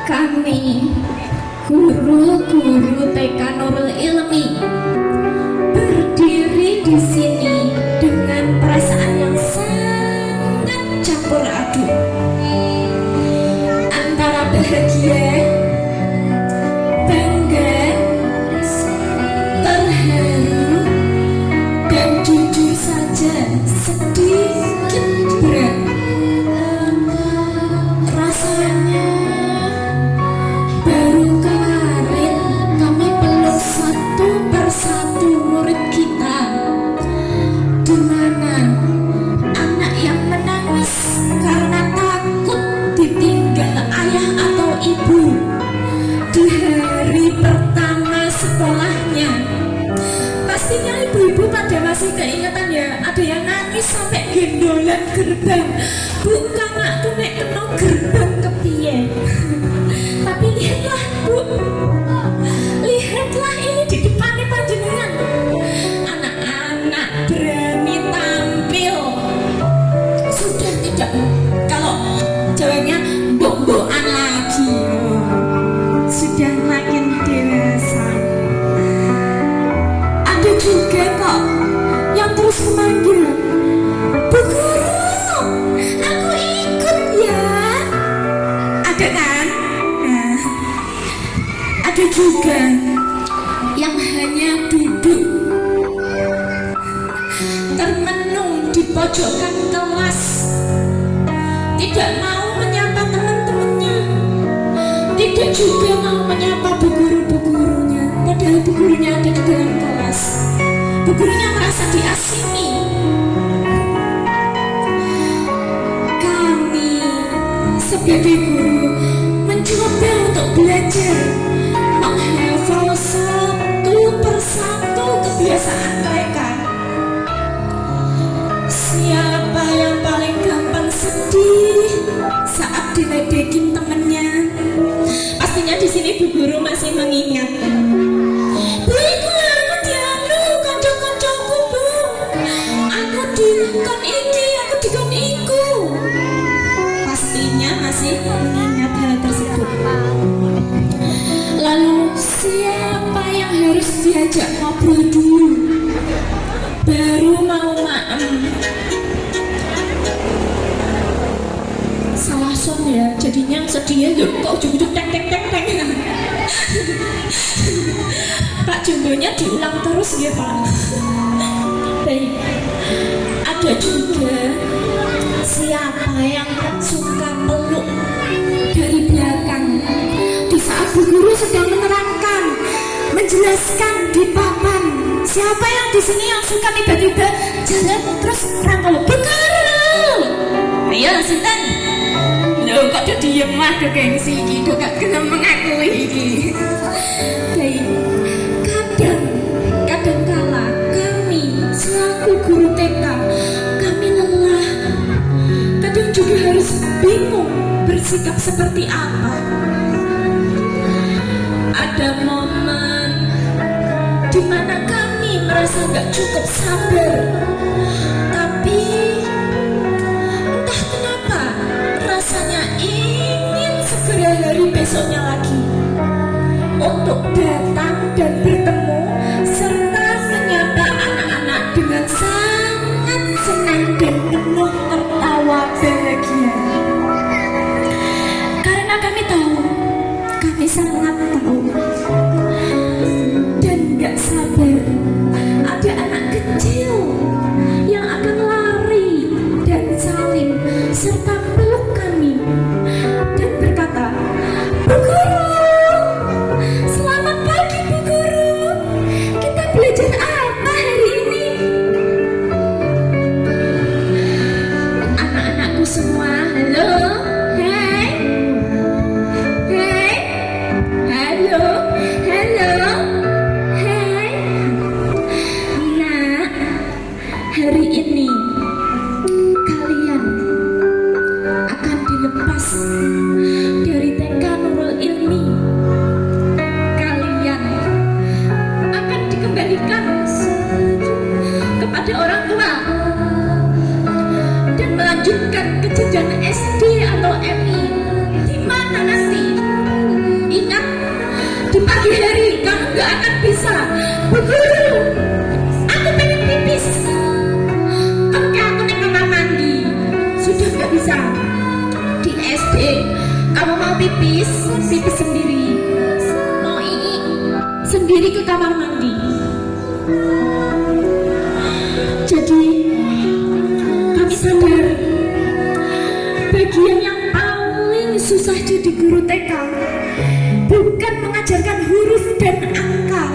Kami guru-guru TK Nurul Ilmi berdiri di sini dengan perasaan yang sangat campur aduk antara bahagia, bangga, terharu, dan jujur saja sedikit berat. Rasanya baru kemarin kami peluk satu persatu murid kita, di mana anak yang menangis karena takut ditinggal ayah atau ibu di hari pertama sekolahnya. Pastinya ibu-ibu pada masih keingetan ya, ada yang nangis sampai gendolan gerbang. Bu, anakku nek kena gerbang kepiye? Tapi lihatlah Bu, lihatlah ini di depannya panjenengan. Anak-anak berani tampil. Sudah tidak, kalau jawabnya bok-bokan lagi, sudah makin dewasa. Ada juga kok yang terus memanggil, Bu Guru, aku ikut ya. Ada kan? Nah, ada juga yang hanya duduk termenung di pojokan kelas, tidak mau menyapa teman-temannya, tidak juga mau menyapa bu gurunya, padahal bu gurunya ada di dalam kelas. Bu gurunya merasa diasingi. Kami sebagai guru mencoba untuk belajar menghafal satu persatu kebiasaan mereka. Siapa yang paling gampang sedih saat diledekin temennya? Pastinya di sini bu guru masih mengingat. Bu, aku dianu kanca-kancaku Bu, aku dikon iki, aku dikon iku. Pastinya masih mengingat hal tersebut. Lalu siapa yang harus diajak ngobrol dulu baru mau maem? Salah son ya, jadinya sedih ya, kok ujung-ujung teng. Pak jumbonya diulang terus ya Pak. Baik, ada juga siapa yang suka peluk dari belakang di saat bu guru sedang menerangkan, menjelaskan di papan. Siapa yang di sini yang suka tiba-tiba jalan terus rangkul bu guru? Ayo sinten? Loh kok dia diem mah, do gengsi iki, do gak kena mengakui iki. Baik, kadang kala kami selaku guru TK, kami lelah. Kadang juga harus bingung bersikap seperti apa. Ada momen di mana kami merasa gak cukup sabar, tapi entah kenapa rasanya ingin segera hari besoknya lagi untuk datang dan bertemu serta menyapa anak-anak dengan sangat senang dan penuh tertawa bahagia. Karena kami tahu, kami sangat tahu dan gak sabar ada anak kecil yang akan lari dan salim serta peluk kami dan berkata, Bu Guru, selamat pagi Bu Guru, kita belajar apa hari ini? Anak-anakku semua, halo, hai, halo, hai. Nah, hari ini kalian akan dilepas dari TK Nurul Ilmi. Kalian akan dikembalikan kepada orang tua dan melanjutkan ke jenjang SD atau MI, di mana nanti Dek, kamu mau pipis sendiri, mau ini sendiri ke kamar mandi. Jadi kami sadar bagian yang paling susah jadi guru TK bukan mengajarkan huruf dan angka,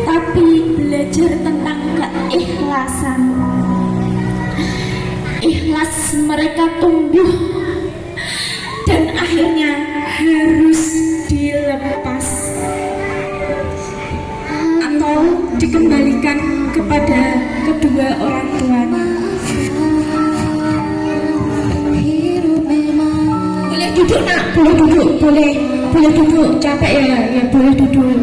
tapi belajar tentang keikhlasan. Ikhlas mereka tumbuh dan akhirnya harus dilepas atau dikembalikan kepada kedua orang tuanya. Boleh duduk nak, boleh duduk, boleh duduk, capek ya boleh duduk.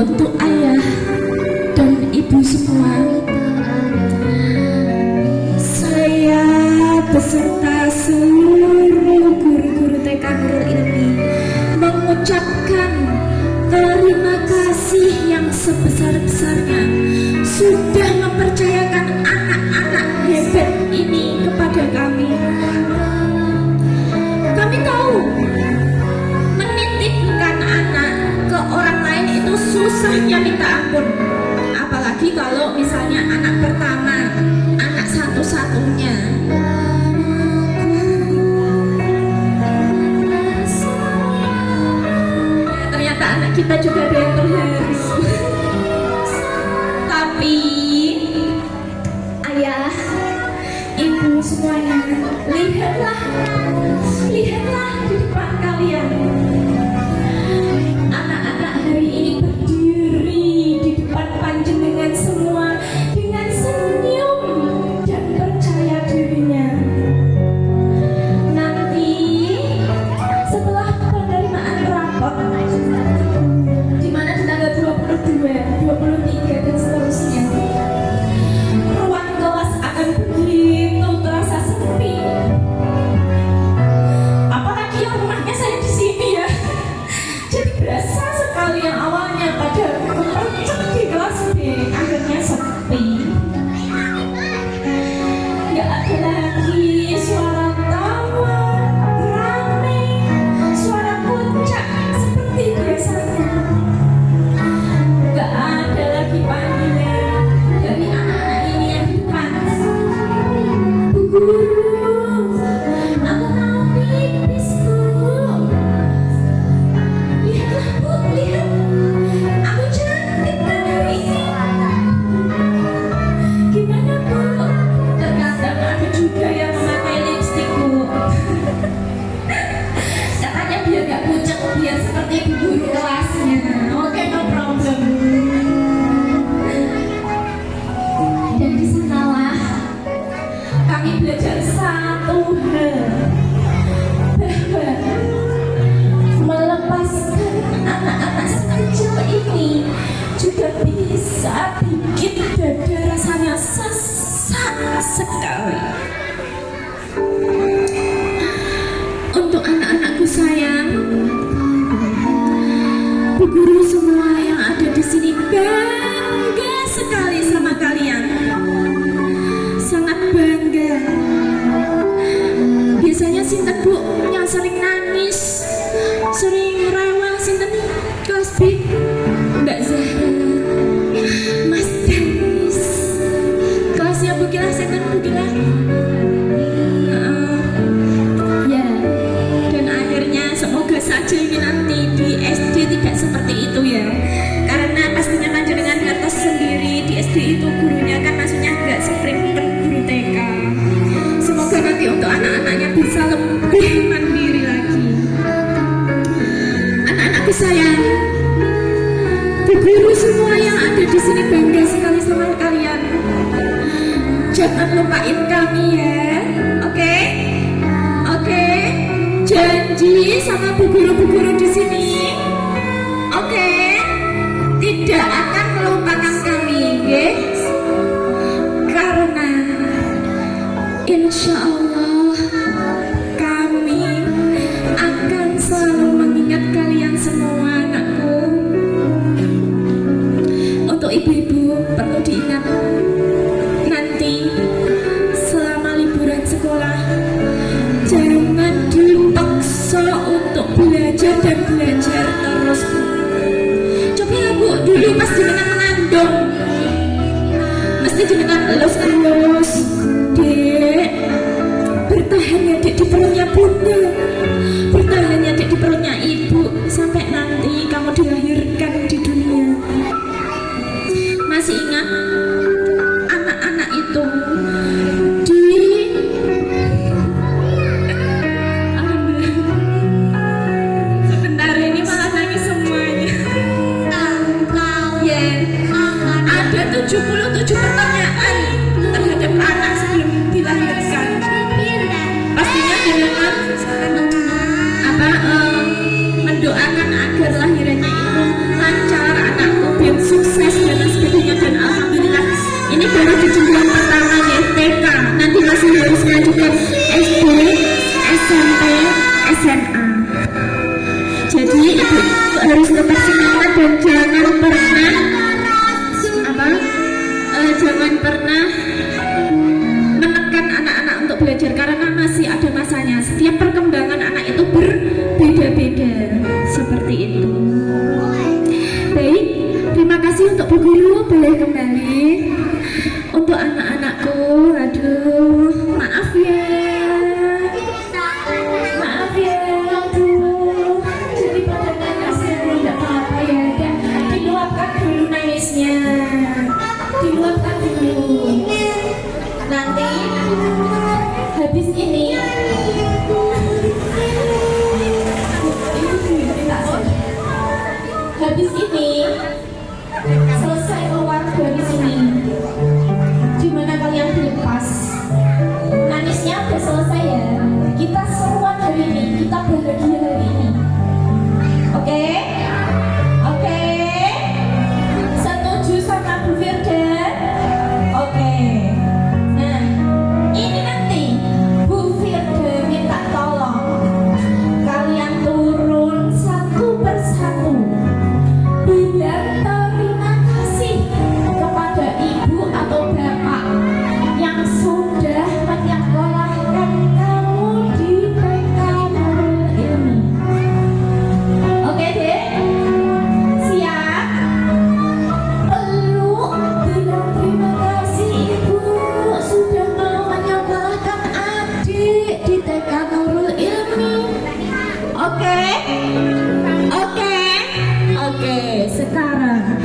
Untuk ayah dan ibu semua, saya beserta seluruh guru-guru TK Nurul Ilmi mengucapkan terima kasih yang sebesar-besarnya sudah mempercayakan anak-anak hebat ini kepada kami. Kami tahu menitipkan anak ke orang lain itu susahnya minta ampun, apalagi kalau misalnya anak pertama, anak satu-satunya. Ternyata anak kita juga ada yang terharu. Tapi ayah, ibu semuanya, lihatlah di depan kalian. Anak-anak hari ini berdiri di depan panjenengan semua dengan senyum dan percaya dirinya. Nanti setelah penerimaan rapot, di mana di tanggal 22, 23 dan seterusnya, ruang kelas akan begitu terasa sepi. Apalagi yang rumahnya saya di sini ya. Jadi berasa sekali yang awalnya pada mempercek di kelas B, akhirnya sepi. Gak ada lagi suara tawa, rame, suara puncak seperti biasanya. Gak ada lagi panggilan dari anak-anak ini yang di depan. Bu guru, aku mau pipis bu. Lihatlah bu, lihat, aku cantik kan hari ini. Gimana bu? Terkadang ada juga yang memakai lipstik bu. Katanya biar gak pucet, biar seperti ibu guru kelasnya. Oke, no problem. Dan di sanalah kami belajar satu hal, bahwa melepaskan anak-anak sekecil ini juga bisa bikin dada rasanya sesak sekali. Untuk anak-anakku sayang, bu guru semua yang ada di sini bangga sekali sama kalian, sangat bangga. Biasanya sinten bu yang sering nangis, sering rewel, sinten kelas B? Mbak Zahra, Mas Danis. Kelasnya Bu Gilah, sinten Bu Gilah? Ya, dan akhirnya semoga saja ini nanti di SD tidak seperti itu ya. Karena pastinya panjenengan ngertos sendiri di SD itu gurunya kan maksudnya nggak seprimpet guru TK. Semoga nanti untuk anak-anaknya bisa lebih mandiri lagi. Anak-anakku sayang, bu guru semua yang ada di sini bangga sekali sama kalian. Jangan lupain kami ya, oke? Oke? Janji sama bu guru di sini, oke? Tidak akan melupakan kami, oke? Karena insya Allah kami akan selalu mengingat kalian semua anakku. Untuk ibu-ibu Pasti jenengan elus-elus, Dek. Bertahan ya Dek di perutnya bunda, bertahan ya Dek di perutnya ibu, sampai nanti kamu dilahirkan di dunia. Masih ingat anak-anak itu di sebentar ini malah nangis semuanya. Ya, ada 77 pertanyaan terhadap anak sebelum dilahirkan. Pastinya dengan mendoakan agar lahirannya itu lancar, anakku biar sukses dan sebagainya. Dan alhamdulillah ini baru di jenjang pertama ya, TK. Nanti masih harus melanjutkan SD, SMP, SMA. Jadi ibu harus tetap semangat dan jangan pernah jangan pernah menekan anak-anak untuk belajar, karena masih ada masanya. Setiap perkembangan anak itu berbeda-beda, seperti itu. Baik, terima kasih untuk Bu Guru, boleh kembali. Untuk anak-anakku, aduh, maaf ya, aduh, jadi pada nangis ya, tidak apa-apa ya, diluapkan dulu nangisnya, diluapkan dulu. Nanti habis ini selesai keluar dari sini, dimana kalian dilepas, nangisnya udah selesai ya. Kita seruan hari ini, kita bahagia hari ini. Oke? Oke? Setuju sama Bu Firda? Oke. Nah, ini nanti Bu Firda minta tolong kalian turun satu persatu bilang terima kasih kepada ibu atau bapak yang sudah menyekolahkan kamu di TK Nurul Ilmi. Oke Dek? Siap? Peluk, bilang terima kasih ibu sudah mau menyekolahkan adik di TK Nurul Ilmi. Oke? Oke? Oke, sekarang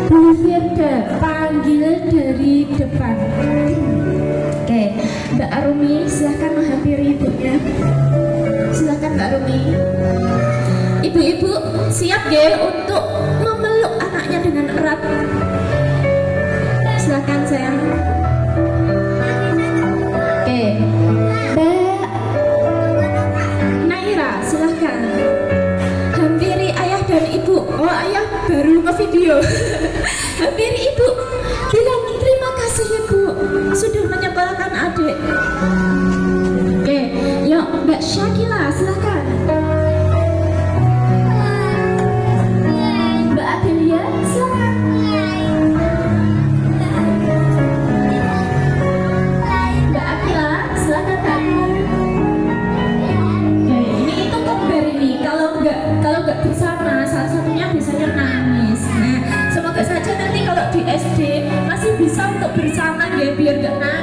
Bu Firda panggil dari depan. Oke, Mbak Arumi silahkan menghampiri ibunya. Silahkan Mbak Arumi. Ibu-ibu siap ya untuk memeluk anaknya dengan erat. Silahkan sayang. Oke, Mbak Naira silahkan. Hampiri ayah dan ibu. Oh, ayah baru ngevideo. Hampiri ibu, bilang terima kasih ibu sudah menyekolahkan adik. Oke, yuk Mbak Syakila silahkan. Mbak Adelia silahkan. Mbak Akila silahkan Mbak. Oke, ini itu kembar ini. Kalau nggak bersama, salah satunya biasanya nangis. Nah, semoga saja nanti kalau di SD masih bisa untuk bersama ya, biar nggak nangis.